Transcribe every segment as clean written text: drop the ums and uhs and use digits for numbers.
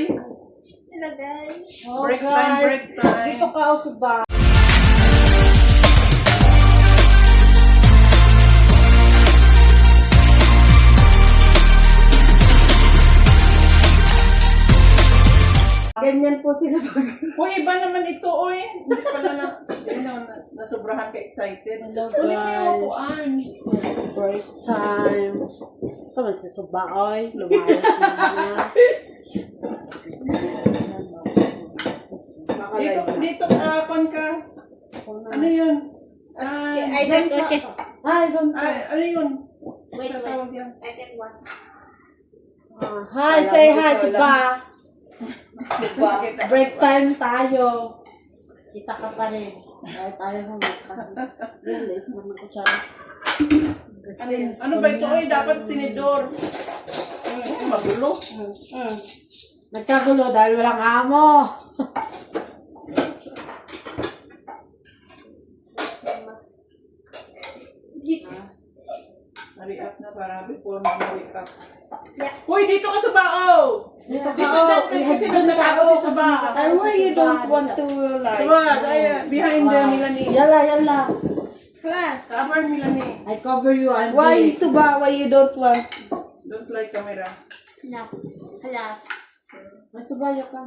guys. Hello guys. Oh, Break guys. time, break time. Dito ka ako sa ba? Ganyan po sila pag... Uy, iba naman ito, uy. Hindi pala nasobrahan ka excited. Hello, Ulit mo yung guys. upuan. It's break time. Saan si Subaoy? Lumayas na. Dito, kon ka. Ano yun? I don't Okay. Ano yun? Wait, Sa tawag yan? I can one. Hi, say hi, Suba. Diba? Break time tayo. Kita ka pa rin. Tayo humata. Yan, late naman ko siya. Ano ba ito? Uy, dapat tinidor. Magulo. Nagkagulo dahil walang amo. Hurry up na para before mag-wake up. Yeah. Uy, dito ka sa bao! Dito kasi nagtatago si Suba. And why you don't want to like? Suba, behind the Milani. Yala. Class. Cover Milani. I cover you. I'm Why big. Suba? Why you don't want? Don't like camera. No. Hello. May subayo ka.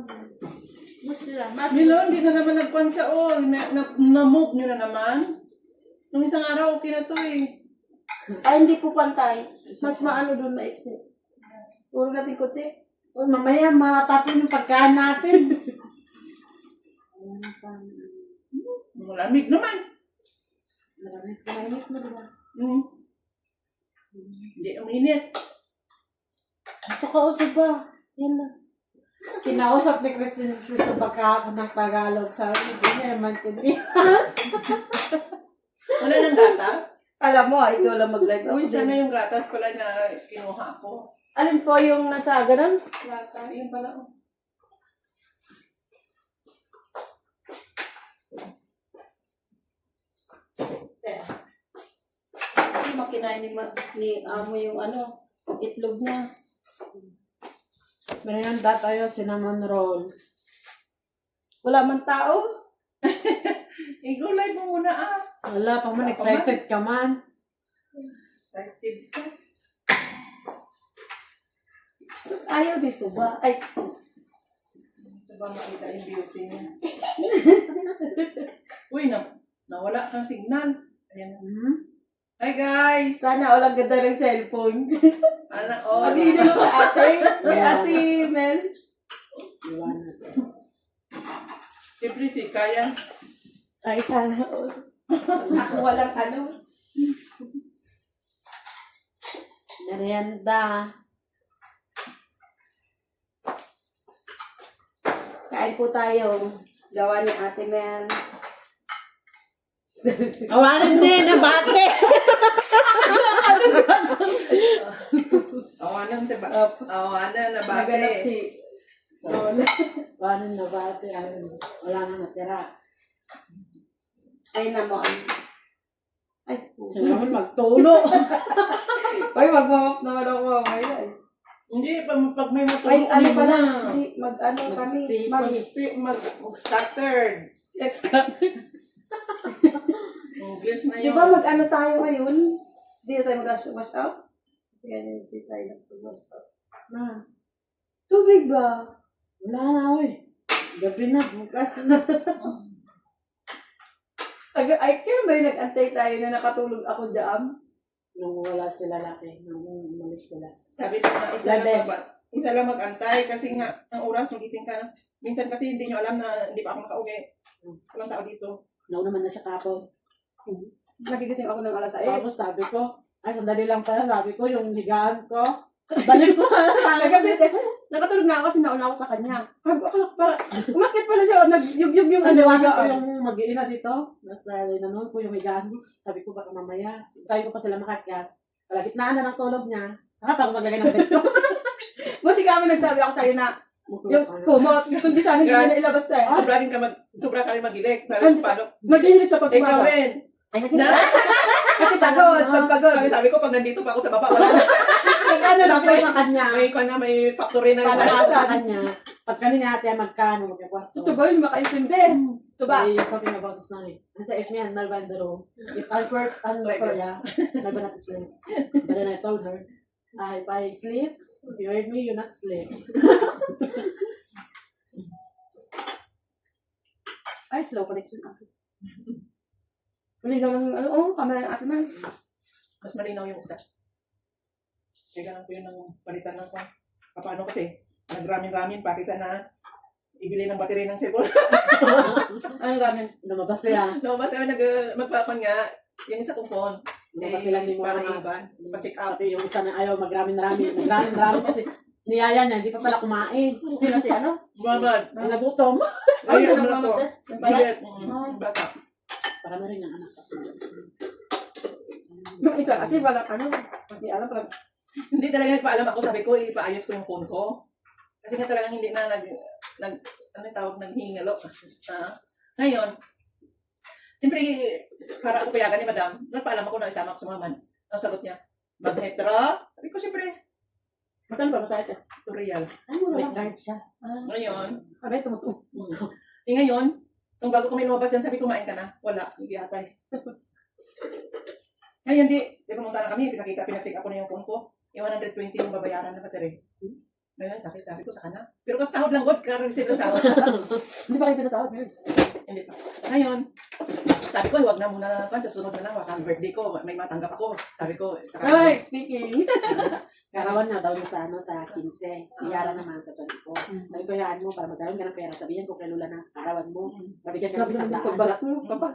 Muslim. Milo, hindi na naman nagpan siya. Oh, na-move nyo na naman. Nung isang araw, okay na to eh. Ay, hindi po pantay. Mas maano doon maiksi. Puro gating-kuti. Oh, mamaya matapon yung pagkain natin. Malamig naman. Malamig mo, diba? Hindi uminit. Ito ka usap ba? Yan na. Kinausap ni Christine sa pagkahapon ng Tagalog. Sabi, hindi niya naman tindihan. Wala nang gatas? Alam mo, ikaw lang mag-live ako. Uy, din. sana yung gatas pala na kinuha ko. Alin po yung nasa ganun? Lata, yun pala. Oh. Kasi makinain ni Amo yung ano, itlog niya. Merinanda tayo, cinnamon roll. Wala man tao. Igulay mo muna ah. Wala pa man, excited ka man. Excited ka. Ayaw ni Suba. Ay, Sa ba makita yung beauty niya? Uy, nawala kang signal. Ayan. Hi guys! sana walang ganda ng cellphone. Oh, Maglino mo sa ate. May ate Mel. Siyempre si Kaya. Ay, sana all. Ako walang ano. Merienda. Kain po tayo. Gawa ni Ate Mel. Awanan din, nabate! Awanan, diba? Tapos, Awanan, naganap nabate. si Awanan, nabate. Wala nang natira. Ay naman. Ay, Siya naman magtulo. Ay, magmamap naman ako mamaya. Hindi, pag may matulog. Ay, ano pala? Hindi, mag-ano kami. Mag-scattered. English na Di yun. ba mag-ano tayo ngayon? Hindi na tayo mag-wash out? Kasi ganyan, hindi tayo nag-wash out. Na, Tubig ba? wala na, oy. Gabi na, bukas na. Ay, kailan ba yung nag-antay tayo na nakatulog ako dyan? Nung wala sila laki, nung umalis sila. Sabi ko nga, isa lang mag-antay kasi nga, ang oras, magising ka. Minsan kasi hindi nyo alam na hindi pa ako makauwi. Walang tao dito. Nauna man na siya kapon. Nagigising ako ng alas 6. Tapos sabi ko, ay sandali lang pala, sabi ko, yung higaan ko. Balik ko na Ay, kasi nakatulog na ako kasi nauna ako sa kanya. Sabi ko, para, umakit pala siya, nag-yug-yug yung ano. Aniwanan ko yung mag-iina dito. Nasa nanonood ko yung higaan ko. Sabi ko, baka mamaya. Sabi ko pa sila makakyat. Kalagitnaan na ng tulog niya. Nakapag magalagay ng bed ko. Buti kami nagsabi ako sa'yo na yung kumot, kundi sana hindi na ilabas tayo. Sobra ka rin magilik. Sabi ko, paano? Nag-ihilig sa Ikaw pagbabago. rin. Ay, kasi pagod, pagpagod. Sabi ko, pag nandito pa ako sa baba, wala na. Ano, Sabi ko sa kanya. May factory na Sabi ko sa kanya, Pag kami ni ate magkano, magkakwarto. So ba yung makaintindi? So ba? You're talking about this night. And so if me and Melba in the room, if I first for yeah, Melba not sleep. But then I told her, if I sleep, if you heard me, you not sleep. Ay, slow connection ako. Malinaw ng kamera ng atin na. Mas malinaw yung isa. Kaya ko yun ng palitan ng paano kasi, nagramin-ramin pa kaysa na ibili ng battery ng cellphone. Anong ramen? Lumabas sila. No, basta magpapan nga, yung isa kong phone. Lumabas sila ni para Mama. iban, pa-check out. Pati yung isa na ayaw magramin-ramin. Magramin-ramin kasi niyaya niya, hindi pa pala kumain. Hindi na si ano? Mamad. Ay, nagutom. Ay, Ayun, ano ano ba ko. Yung pala? Bilet. Bata. Para na rin ang anak kasi. Yung isa, kasi walang ano. Hindi alam pala. Hindi talaga nagpaalam ako, sabi ko, ipaayos ko yung phone ko. Kasi nga talagang hindi na ano yung tawag, naghihingalo. Ngayon, siyempre, para ako payagan ni Madam, nagpaalam ako na isama ko sa maman. Ang sagot niya, magnetra. Sabi ko, siyempre, Magkano ba masaya ka? tutorial. Ay, mura lang. Nag-guard siya. Ngayon, Abay, tumutuwa. ngayon, nung bago kami lumabas dyan, sabi ko, kumain ka na. Wala, hindi atay. Ngayon, di pumunta na kami, pinag-check ako na yung phone ko. Yung 120 yung babayaran na battery. Ngayon, sabi ko sa kana. Pero kasi sahod lang, God, receive ng sahod. Hindi ba kayo pinatawag? Hindi pa. Ngayon, sabi ko, huwag na muna sa sunod na lang, wakang birthday ko, may matanggap ako. Sabi ko, sa Ay, kanya. speaking. Karawan na daw niya sa 15. Si Yara naman sa 24. Sabi ko, hayaan mo para magkaroon ka ng pera. Sabihin ko kay Lula na karawan mo. Mabigyan ka ng Grabe isang naman yung daan. pagbalat mo. Kapag.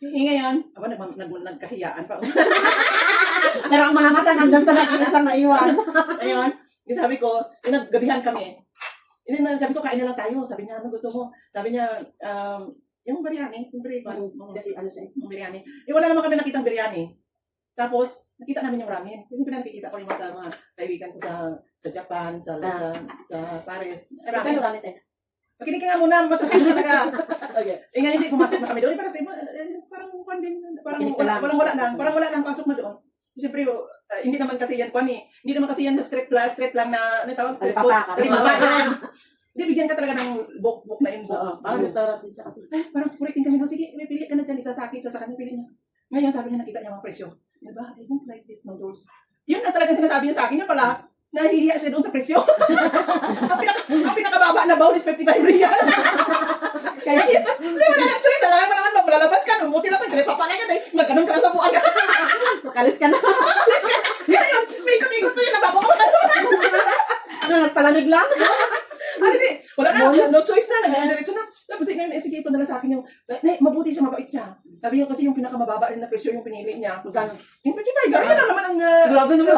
Ngayon, nagkahiyaan pa. Pero ang mga mata nandyan sa isang naiwan. Ngayon, sabi ko, naggabihan kami. Sabi ko, kain na lang tayo. Sabi niya, ano gusto mo? Sabi niya, yung biryani. Yung biryani. Kasi ano siya. Yung biryani. Wala naman kami nakitang biryani. Tapos, nakita namin yung ramen. Kasi pinakikita ko yung mga kaibigan ko sa Japan, sa Paris. Magkano Ramen. ramen tayo? Makinig ka nga muna, masasaya talaga. Okay. Ngayon hindi pumasok na kami doon. Parang kwan din. Makinig ka lang. Parang wala lang pasok na doon. Siyempre, hindi naman kasi yan kwan eh. Hindi naman kasi yan sa street lang na, ano tawag? Street food. Alipapa. Alipapa. Hindi, bigyan ka talaga ng book na yun. Oo, parang restaurant din siya kasi. Parang supporting kami. Sige, may pili ka na dyan. Isa sa akin, isa sa kanya, pili niya. Ngayon, sabi niya, nakita niya mga presyo. Diba, I don't like this noodles. Yun na talaga sinasabi niya sa akin. Yun pala, nahihiya siya doon sa presyo. ang pinakababa na bowl is 55 real. Kaya, hindi wala na choice. Alam mo naman, maglalabas ka. Buti lang pa, kasi papalay ka na. Magkaroon ka na sa buwan ka. Makalis ka na. Ngayon, may ikot-ikot pa yun. Nababo ka. Ano, nagpalamig lang? Hindi. Wala na. No choice na. Nagdiretso na. Tapos ngayon, sige, ito na lang sa akin yung, mabuti siya, mabait siya. Sabi niyo kasi yung pinakamababa rin na presyo yung pinili niya. Magkano? Yung 55, gano'n na naman ang... Grabe naman.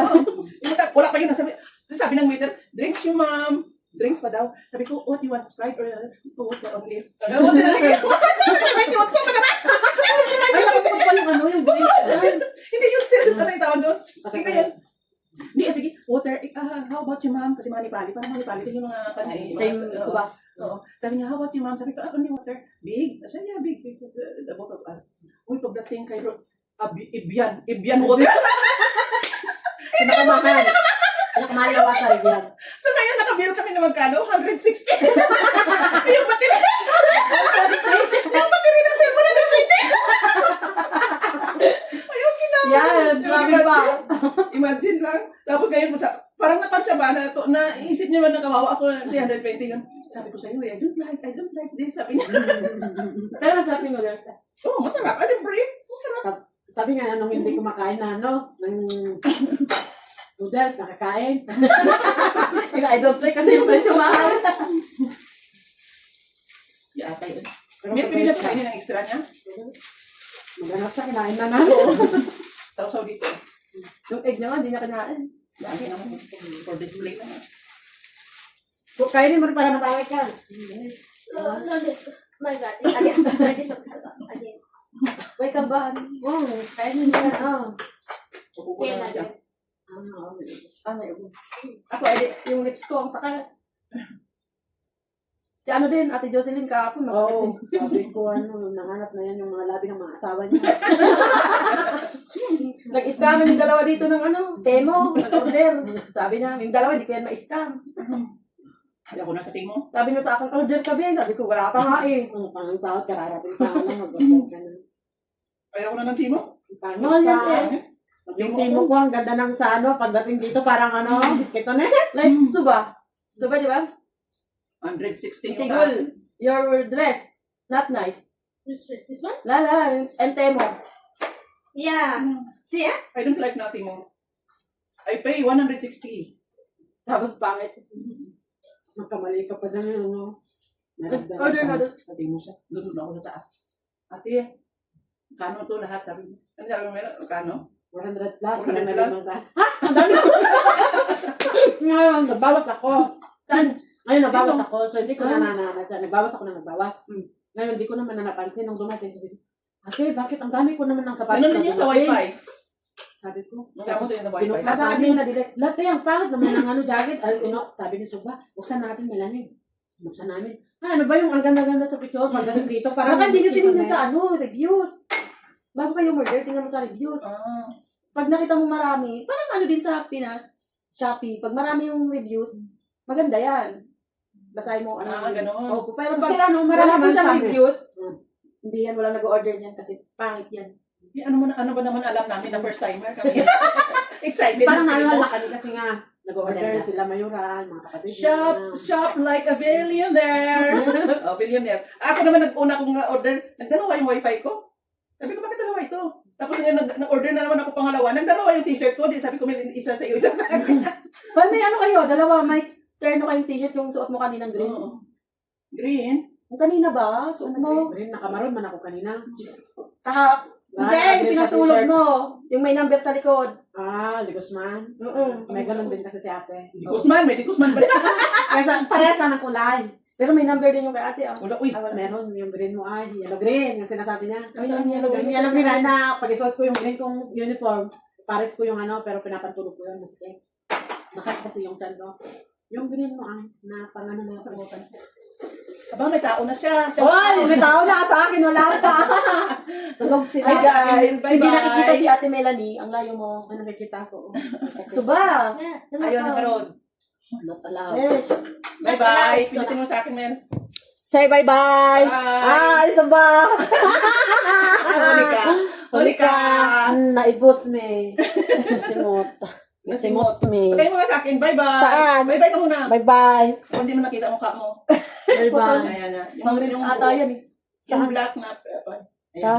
Wala pa yun. Sabi ng waiter, drinks yung ma'am. Drinks pa daw. Sabi ko, what you want? Sprite or water only? What na rin? May tiwatso pa naman. Ay, nakapag pa yung ano, yung drink. Hindi yun, sir. Ano yung tawag doon? Okay, Hindi yun. Hindi, sige. Water. How about you, ma'am? Kasi mga Nepali. Parang mga Nepali. Tingin yung mga kanay. Same suba. Oo. Sabi niya, how about you, ma'am? Sabi ko, only water. Big? Sabi niya, big. Because the both of us. Uy, pagdating kay Ibian water. Pinakamahal. Pinakamahal na wasa rin yan. So ngayon, nakabill kami na magkano? 160. Yung battery. Yung battery ng cellphone na 120. Ayaw, Yan, grabe pa. Imagine lang. Tapos ngayon, parang napasya ba na naisip niya man na kawawa ako kasi 120 yun. Sabi ko sa iyo, I don't like this. Sabi niya. Pero masarap yung noodles. Oh, masarap. Siyempre, masarap. Sabi nga, anong hindi kumakain na, ng noodles, nakakain. I don't like kasi yung presyo mahal. Yata yun. May pinili na kainin ng extra niya. Maghanap siya, kinain na na. Saw-saw dito. Yung egg niya nga, hindi niya kinain. Lagi naman for display lang. Kainin mo rin para matawag ka. No, my God. Again. Ready some again. May kabahan. Oo, kainin mo yan. Kukuha na dyan. Ano yun? Ako, yung lips ko, ang sakit. Si ano din, Ate Jocelyn kahapon, masakit Oo, din. sabi ko, nanganap na yan yung mga labi ng mga asawa niya. Nag-scam yung dalawa dito ng Temo, nag-order. Sabi niya, yung dalawa, hindi ko yan ma-scam. Kaya ako nasa timo. Sabi niyo sa akin, order ka ba? Sabi ko, wala pa nga eh. Ano pang sahod, kararating pa lang, mag-order ka na. Kaya ako na ng timo. Pangit Mahal yan sa- eh. Yung timo ko, ang ganda ng sa ano, pagdating dito, parang ano, biskito na. Like, Suba. Suba, di ba? 116 yung Tigol, your dress, not nice. This one? Lala, and Temo. Yeah. See, yeah? I don't like na timo. I pay 160. Tapos pangit. Magkamali ka pa dyan, ano. Order na doon. Sabi mo siya. Doon ako sa taas. Ate, kano to lahat? Sabi mo. Ano sabi mo meron? Kano? 400 plus, 400 wala na plus? rin mga. Ha? Ang dami na! Ngayon, nagbawas ako. Saan? Ngayon, nagbawas ako. So, hindi ko na nagbawas ako na nagbawas. Ngayon, hindi ko naman na napansin nung dumating. Sabi ko, ate, bakit ang dami ko naman ng sapatos Ganun din yun sa wifi. Sabi ko, Tapos yun sa wifi. Binuklat. Bakit di mo na-delete? lahat ang pangit naman ng ano, jacket. Ay, sabi ni Suba, buksan natin, Melanie. Buksan namin. Ano ba yung ang ganda-ganda sa picture? Pagdating dito, parang... Baka hindi nyo biskito tinignan na sa ano, reviews. Bago kayo order, tingnan mo sa reviews. Ah. Pag nakita mo marami, parang ano din sa Pinas, Shopee, pag marami yung reviews, maganda yan. Basahin mo ano. Ah, yung reviews. ganun. Opo, pero Kasi pag ano, wala marami po man siyang sabi. reviews, Hmm. hindi yan, wala nag-order niyan kasi pangit yan. Eh, ano ba naman alam namin na first timer kami? Excited. Parang na naalala kami kasi nga, nag-order Maganda. sila Mayuran, mga kapatid Shop like a billionaire. Oh, billionaire. Ako naman nag-una kong order, nagdalawa yung wifi ko. Sabi ko, bakit dalawa ito? Tapos nag-order na naman ako pangalawa, nagdalawa yung t-shirt ko. Di, sabi ko, may isa sa iyo, isa sa akin. Pag may ano kayo, dalawa, may terno kayong t-shirt yung suot mo kaninang green. Oo. Green. Yung kanina ba? Suot mo? Green, nakamaroon man ako kanina. Hindi, yung pinatulog mo. Yung may number sa likod. Ah, Ligos man. May ganun din kasi si ate. Di Guzman, may di Guzman ba? Kaya parehas na ng kulay. Pero may number din yung kay ate. Ah. Wala, uy. Ah, meron, yung green mo ay yellow green, yung sinasabi niya. Ay, yung yellow green. Yung yellow green na pag isuot ko yung green kong uniform, pares ko yung ano, pero pinapantulog ko yun, maski. Nakas kasi yung chan ko. Yung green mo ay, na pang ano na kamutan. Aba, may tao na siya. Hoy, may tao na sa akin, wala pa. Tulog sila. Hi, guys. Bye-bye. Hindi nakikita si Ate Melanie, ang layo mo. Ay, nakikita ko. Suba. Yeah. Ayaw na karoon. Not allowed. Yes. Bye-bye. Pinitin mo sa akin, men. Say bye-bye! Bye. Suba. Huli ka. Huli ka. Naibos me. Simot. Simot me. Patay mo nga sa akin. Bye-bye. Saan? Bye-bye ka muna. Bye-bye. Kung hindi mo nakita mukha mo. Bye-bye. Ayan na. Pang-reels ata yan eh. Yung black na. Ayan. Ta?